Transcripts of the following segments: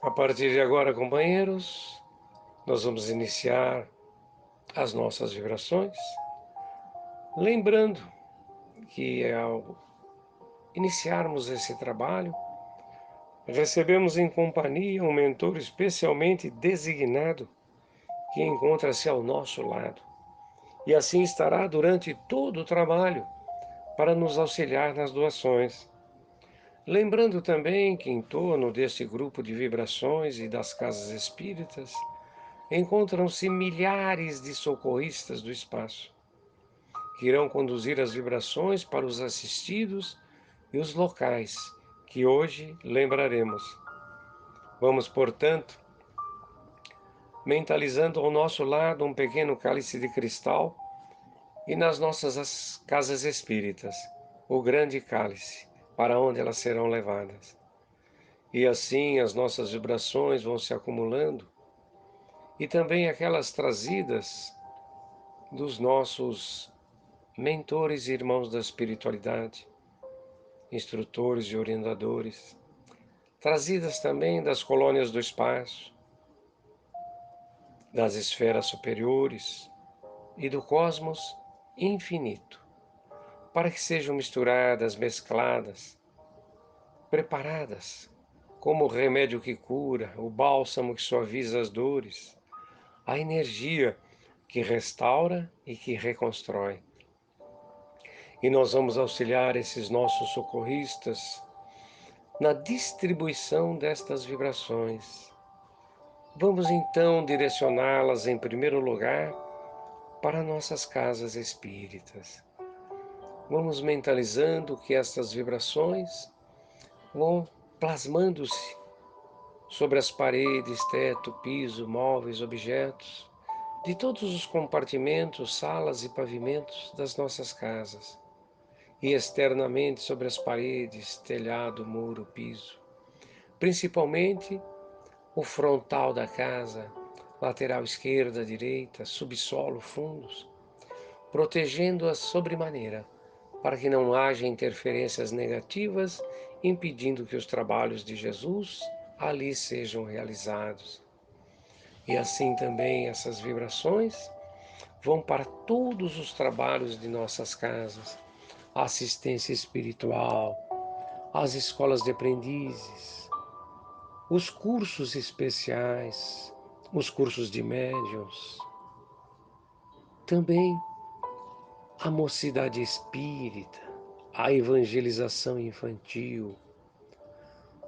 A partir de agora, companheiros, nós vamos iniciar as nossas vibrações, lembrando que ao iniciarmos esse trabalho, recebemos em companhia um mentor especialmente designado que encontra-se ao nosso lado, e assim estará durante todo o trabalho para nos auxiliar nas doações. Lembrando também que em torno deste grupo de vibrações e das casas espíritas encontram-se milhares de socorristas do espaço, que irão conduzir as vibrações para os assistidos e os locais que hoje lembraremos. Vamos, portanto, mentalizando ao nosso lado um pequeno cálice de cristal e nas nossas casas espíritas, o grande cálice, para onde elas serão levadas. E assim as nossas vibrações vão se acumulando e também aquelas trazidas dos nossos mentores e irmãos da espiritualidade, instrutores e orientadores, trazidas também das colônias do espaço, das esferas superiores e do cosmos infinito, para que sejam misturadas, mescladas, preparadas como o remédio que cura, o bálsamo que suaviza as dores, a energia que restaura e que reconstrói. E nós vamos auxiliar esses nossos socorristas na distribuição destas vibrações. Vamos então direcioná-las em primeiro lugar para nossas casas espíritas. Vamos mentalizando que estas vibrações vão plasmando-se sobre as paredes, teto, piso, móveis, objetos, de todos os compartimentos, salas e pavimentos das nossas casas, e externamente sobre as paredes, telhado, muro, piso, principalmente o frontal da casa, lateral esquerda, direita, subsolo, fundos, protegendo-as sobremaneira, para que não haja interferências negativas, impedindo que os trabalhos de Jesus ali sejam realizados. E assim também essas vibrações vão para todos os trabalhos de nossas casas, a assistência espiritual, as escolas de aprendizes, os cursos especiais, os cursos de médiuns, também a mocidade espírita, a evangelização infantil,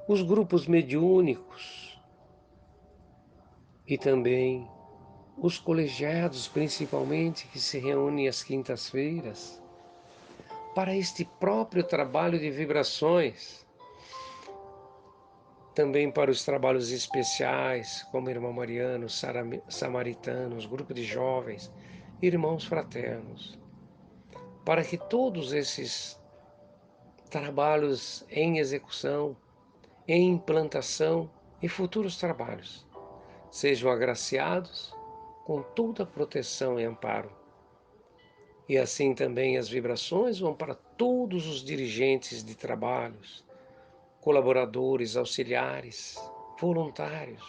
os grupos mediúnicos e também os colegiados, principalmente, que se reúnem às quintas-feiras, para este próprio trabalho de vibrações, também para os trabalhos especiais, como Irmão Mariano, Samaritanos, grupo de jovens, irmãos fraternos, para que todos esses trabalhos em execução, em implantação e futuros trabalhos sejam agraciados com toda a proteção e amparo. E assim também as vibrações vão para todos os dirigentes de trabalhos, colaboradores, auxiliares, voluntários,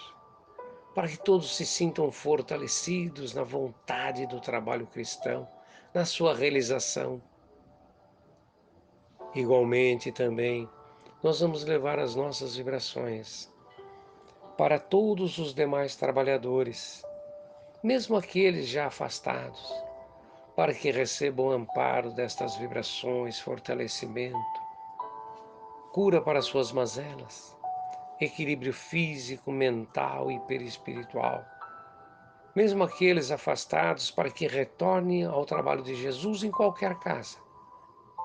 para que todos se sintam fortalecidos na vontade do trabalho cristão, na sua realização. Igualmente também, nós vamos levar as nossas vibrações para todos os demais trabalhadores, mesmo aqueles já afastados, para que recebam o amparo destas vibrações, fortalecimento, cura para suas mazelas, equilíbrio físico, mental e perispiritual. Mesmo aqueles afastados, para que retornem ao trabalho de Jesus em qualquer casa,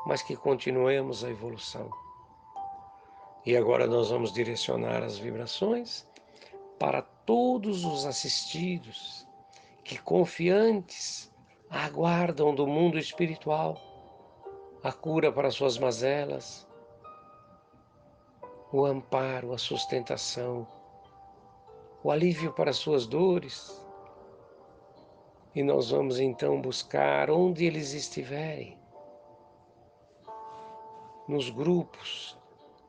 mas que continuemos a evolução. E agora nós vamos direcionar as vibrações para todos os assistidos que, confiantes, aguardam do mundo espiritual a cura para suas mazelas, o amparo, a sustentação, o alívio para suas dores. E nós vamos então buscar onde eles estiverem, nos grupos,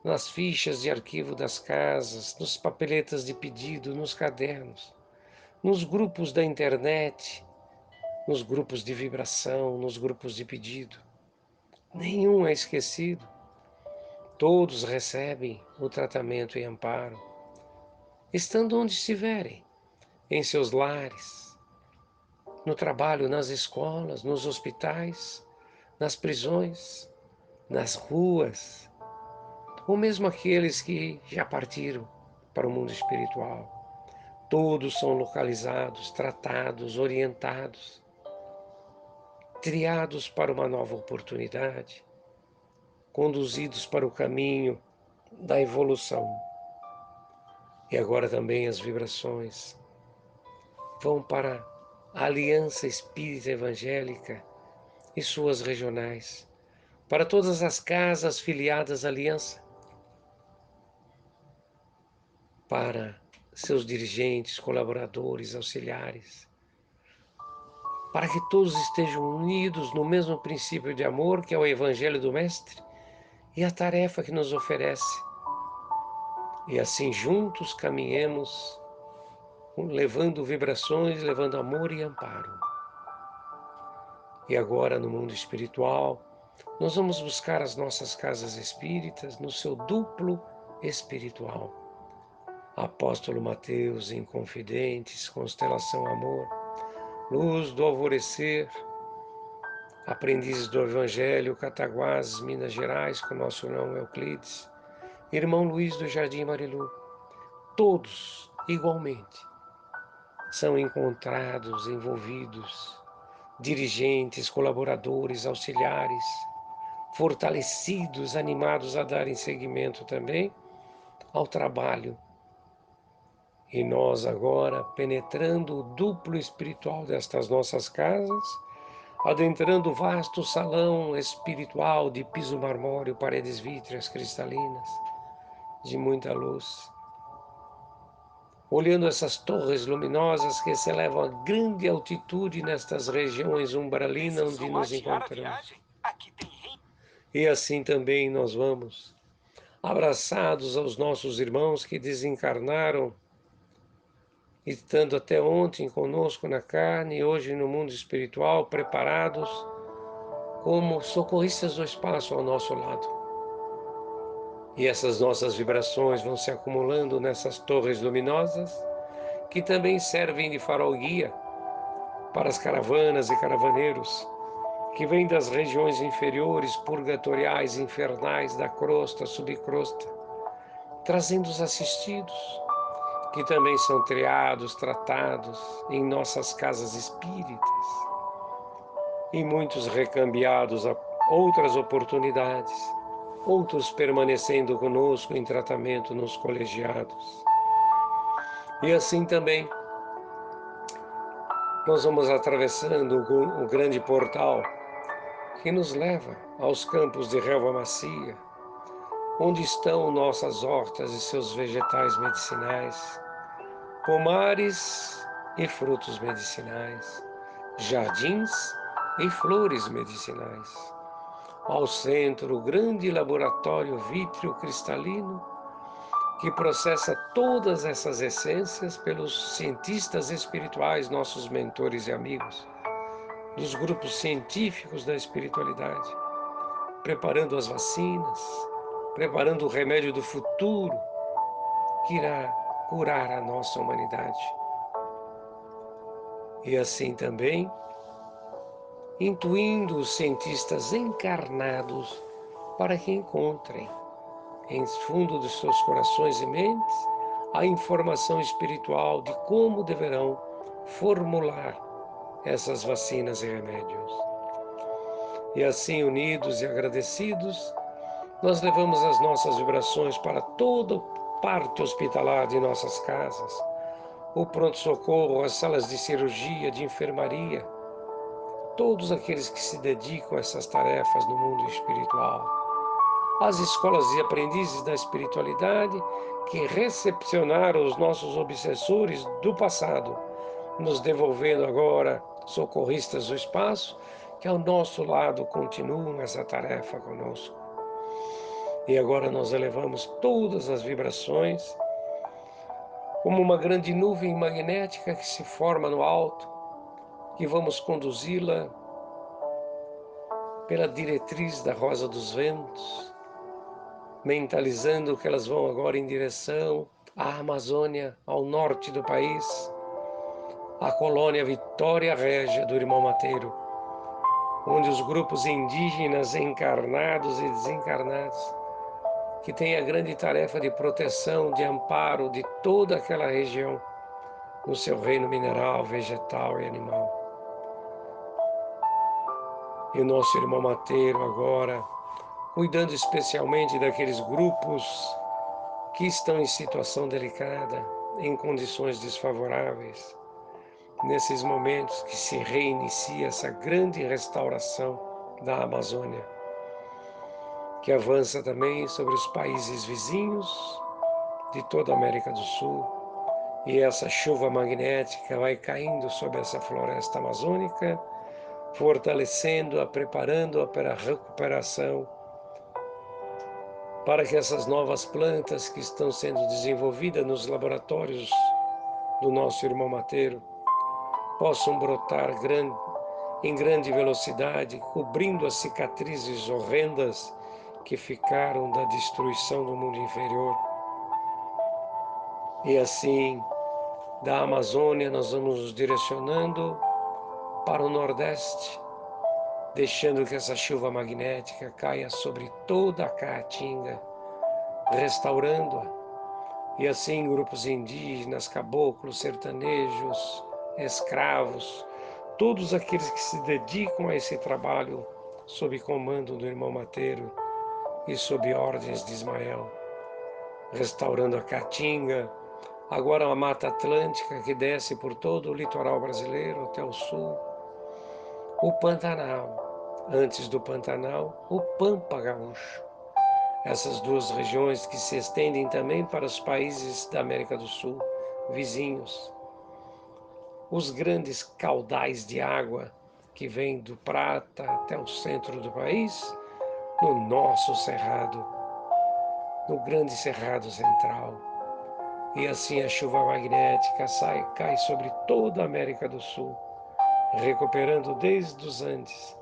nas fichas de arquivo das casas, nos papeletas de pedido, nos cadernos, nos grupos da internet, nos grupos de vibração, nos grupos de pedido. Nenhum é esquecido. Todos recebem o tratamento e amparo, estando onde estiverem, em seus lares, no trabalho, nas escolas, nos hospitais, nas prisões, nas ruas, ou mesmo aqueles que já partiram para o mundo espiritual. Todos são localizados, tratados, orientados, triados para uma nova oportunidade, conduzidos para o caminho da evolução. E agora também as vibrações vão para a Aliança Espírita Evangélica e suas regionais, para todas as casas filiadas à Aliança, para seus dirigentes, colaboradores, auxiliares, para que todos estejam unidos no mesmo princípio de amor, que é o Evangelho do Mestre, e a tarefa que nos oferece. E assim juntos caminhemos, levando vibrações, levando amor e amparo. E agora no mundo espiritual, nós vamos buscar as nossas casas espíritas no seu duplo espiritual. Apóstolo Mateus, Inconfidentes, Constelação Amor, Luz do Alvorecer, Aprendizes do Evangelho, Cataguases, Minas Gerais, com nosso irmão Euclides, Irmão Luiz do Jardim Marilu, todos igualmente são encontrados, envolvidos, dirigentes, colaboradores, auxiliares, fortalecidos, animados a darem seguimento também ao trabalho. E nós agora, penetrando o duplo espiritual destas nossas casas, adentrando o vasto salão espiritual de piso marmóreo, paredes vítreas cristalinas, de muita luz, olhando essas torres luminosas que se elevam a grande altitude nestas regiões umbralinas onde nos encontramos. E assim também nós vamos, abraçados aos nossos irmãos que desencarnaram, estando até ontem conosco na carne e hoje no mundo espiritual, preparados como socorristas do espaço ao nosso lado. E essas nossas vibrações vão se acumulando nessas torres luminosas, que também servem de farol-guia para as caravanas e caravaneiros que vêm das regiões inferiores, purgatoriais, infernais, da crosta, subcrosta, trazendo os assistidos, que também são triados, tratados em nossas casas espíritas, e muitos recambiados a outras oportunidades, outros permanecendo conosco em tratamento nos colegiados. E assim também nós vamos atravessando o grande portal que nos leva aos campos de relva macia, onde estão nossas hortas e seus vegetais medicinais, pomares e frutos medicinais, jardins e flores medicinais. Ao centro, o grande laboratório vítreo cristalino que processa todas essas essências pelos cientistas espirituais, nossos mentores e amigos, dos grupos científicos da espiritualidade, preparando as vacinas, preparando o remédio do futuro que irá curar a nossa humanidade. E assim também, intuindo os cientistas encarnados para que encontrem, em fundo dos seus corações e mentes, a informação espiritual de como deverão formular essas vacinas e remédios. E assim, unidos e agradecidos, nós levamos as nossas vibrações para toda parte hospitalar de nossas casas, o pronto-socorro, as salas de cirurgia, de enfermaria, todos aqueles que se dedicam a essas tarefas no mundo espiritual, as escolas de aprendizes da espiritualidade que recepcionaram os nossos obsessores do passado, nos devolvendo agora socorristas do espaço, que ao nosso lado continuam essa tarefa conosco. E agora nós elevamos todas as vibrações como uma grande nuvem magnética que se forma no alto, e vamos conduzi-la pela diretriz da Rosa dos Ventos, mentalizando que elas vão agora em direção à Amazônia, ao norte do país, à colônia Vitória Régia do Irmão Mateiro, onde os grupos indígenas encarnados e desencarnados, que têm a grande tarefa de proteção, de amparo de toda aquela região, no seu reino mineral, vegetal e animal. E o nosso Irmão Mateiro agora, cuidando especialmente daqueles grupos que estão em situação delicada, em condições desfavoráveis, nesses momentos que se reinicia essa grande restauração da Amazônia, que avança também sobre os países vizinhos de toda a América do Sul, e essa chuva magnética vai caindo sobre essa floresta amazônica, fortalecendo-a, preparando-a para a recuperação, para que essas novas plantas que estão sendo desenvolvidas nos laboratórios do nosso Irmão Mateiro possam brotar em grande velocidade, cobrindo as cicatrizes horrendas que ficaram da destruição do mundo inferior. E assim, da Amazônia, nós vamos nos direcionando para o Nordeste, deixando que essa chuva magnética caia sobre toda a Caatinga, restaurando-a. E assim, grupos indígenas, caboclos, sertanejos, escravos, todos aqueles que se dedicam a esse trabalho sob comando do Irmão Mateiro e sob ordens de Ismael, restaurando a Caatinga, agora a Mata Atlântica que desce por todo o litoral brasileiro até o sul, o Pantanal, antes do Pantanal, o Pampa Gaúcho, essas duas regiões que se estendem também para os países da América do Sul, vizinhos, os grandes caudais de água que vêm do Prata até o centro do país, no nosso cerrado, no grande cerrado central. E assim a chuva magnética cai sobre toda a América do Sul, recuperando desde os Andes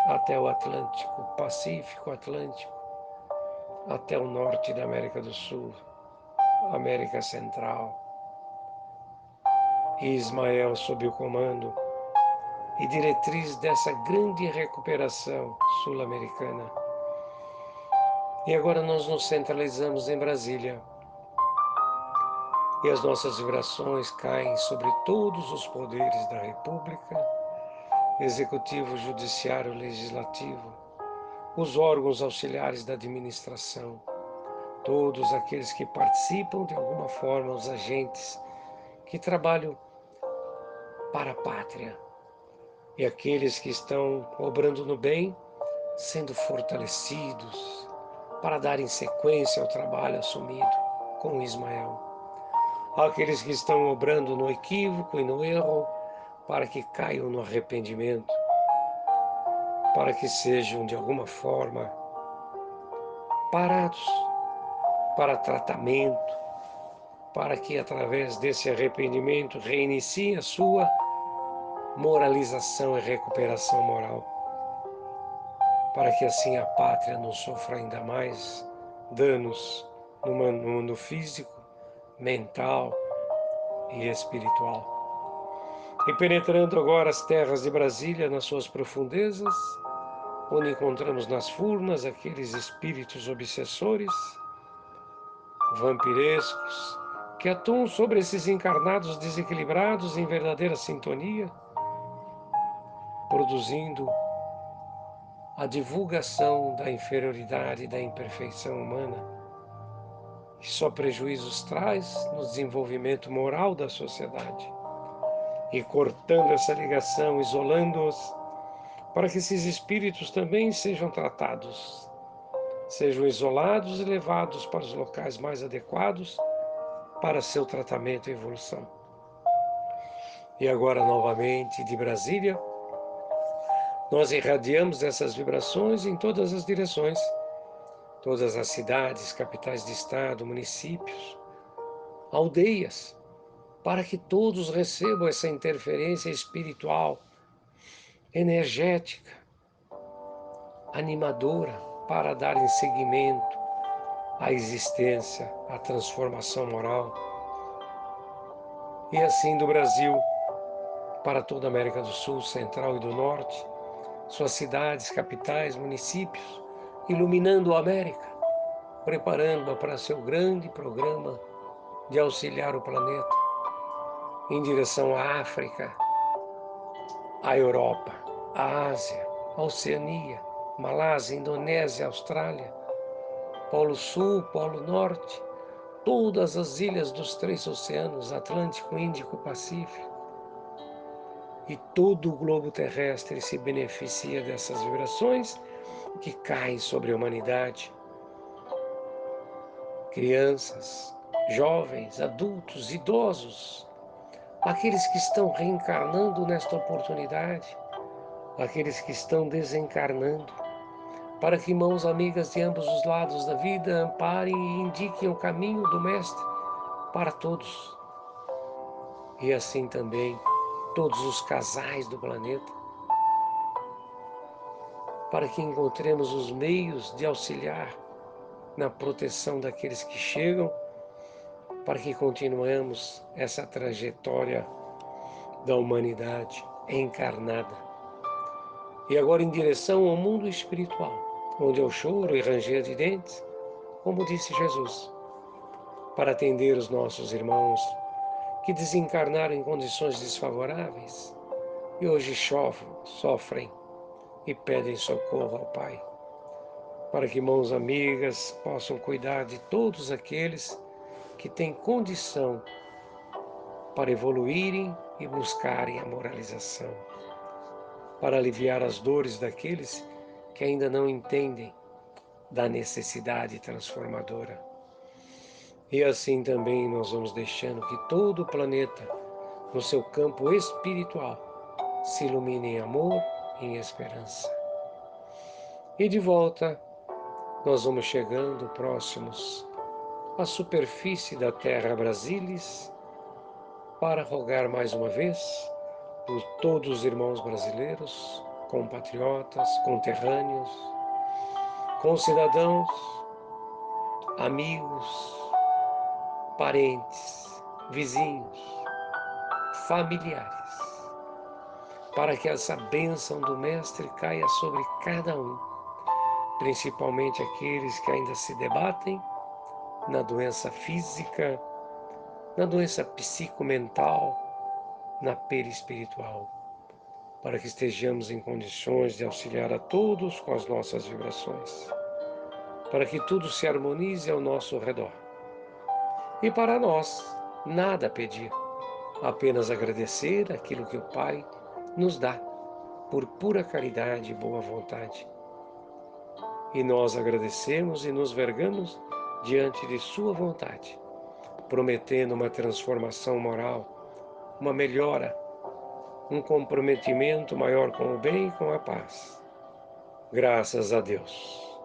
até o Atlântico, Pacífico Atlântico, até o norte da América do Sul, América Central. E Ismael sob o comando e diretriz dessa grande recuperação sul-americana. E agora nós nos centralizamos em Brasília. E as nossas vibrações caem sobre todos os poderes da República, Executivo, Judiciário, Legislativo, os órgãos auxiliares da administração, todos aqueles que participam de alguma forma, os agentes que trabalham para a pátria, e aqueles que estão obrando no bem, sendo fortalecidos para darem sequência ao trabalho assumido com Ismael. Aqueles que estão obrando no equívoco e no erro, para que caiam no arrependimento, para que sejam de alguma forma parados para tratamento, para que através desse arrependimento reiniciem a sua moralização e recuperação moral, para que assim a pátria não sofra ainda mais danos no mundo físico, mental e espiritual. E penetrando agora as terras de Brasília nas suas profundezas, onde encontramos nas furnas aqueles espíritos obsessores, vampirescos, que atuam sobre esses encarnados desequilibrados em verdadeira sintonia, produzindo a divulgação da inferioridade e da imperfeição humana, que só prejuízos traz no desenvolvimento moral da sociedade, e cortando essa ligação, isolando-os, para que esses espíritos também sejam tratados, sejam isolados e levados para os locais mais adequados para seu tratamento e evolução. E agora, novamente, de Brasília, nós irradiamos essas vibrações em todas as direções, todas as cidades, capitais de estado, municípios, aldeias, para que todos recebam essa interferência espiritual, energética, animadora, para darem seguimento à existência, à transformação moral. E assim do Brasil para toda a América do Sul, Central e do Norte, suas cidades, capitais, municípios, iluminando a América, preparando-a para seu grande programa de auxiliar o planeta em direção à África, à Europa, à Ásia, à Oceania, Malásia, Indonésia, Austrália, Polo Sul, Polo Norte, todas as ilhas dos 3 oceanos, Atlântico, Índico, Pacífico. E todo o globo terrestre se beneficia dessas vibrações que caem sobre a humanidade. Crianças, jovens, adultos, idosos, aqueles que estão reencarnando nesta oportunidade, aqueles que estão desencarnando, para que mãos amigas de ambos os lados da vida amparem e indiquem o caminho do Mestre para todos. E assim também todos os casais do planeta, para que encontremos os meios de auxiliar na proteção daqueles que chegam, para que continuemos essa trajetória da humanidade encarnada. E agora em direção ao mundo espiritual, onde eu choro e ranger de dentes, como disse Jesus, para atender os nossos irmãos que desencarnaram em condições desfavoráveis e hoje sofrem e pedem socorro ao Pai, para que mãos amigas possam cuidar de todos aqueles que têm condição para evoluírem e buscarem a moralização, para aliviar as dores daqueles que ainda não entendem da necessidade transformadora. E assim também nós vamos deixando que todo o planeta, no seu campo espiritual, se ilumine em amor e em esperança. E de volta, nós vamos chegando próximos à superfície da Terra Brasilis, para rogar mais uma vez por todos os irmãos brasileiros, compatriotas, conterrâneos, concidadãos, amigos, parentes, vizinhos, familiares, para que essa bênção do Mestre caia sobre cada um, principalmente aqueles que ainda se debatem na doença física, na doença psicomental, na perispiritual, para que estejamos em condições de auxiliar a todos com as nossas vibrações, para que tudo se harmonize ao nosso redor. E para nós, nada pedir, apenas agradecer aquilo que o Pai nos dá, por pura caridade e boa vontade. E nós agradecemos e nos vergamos diante de Sua vontade, prometendo uma transformação moral, uma melhora, um comprometimento maior com o bem e com a paz. Graças a Deus.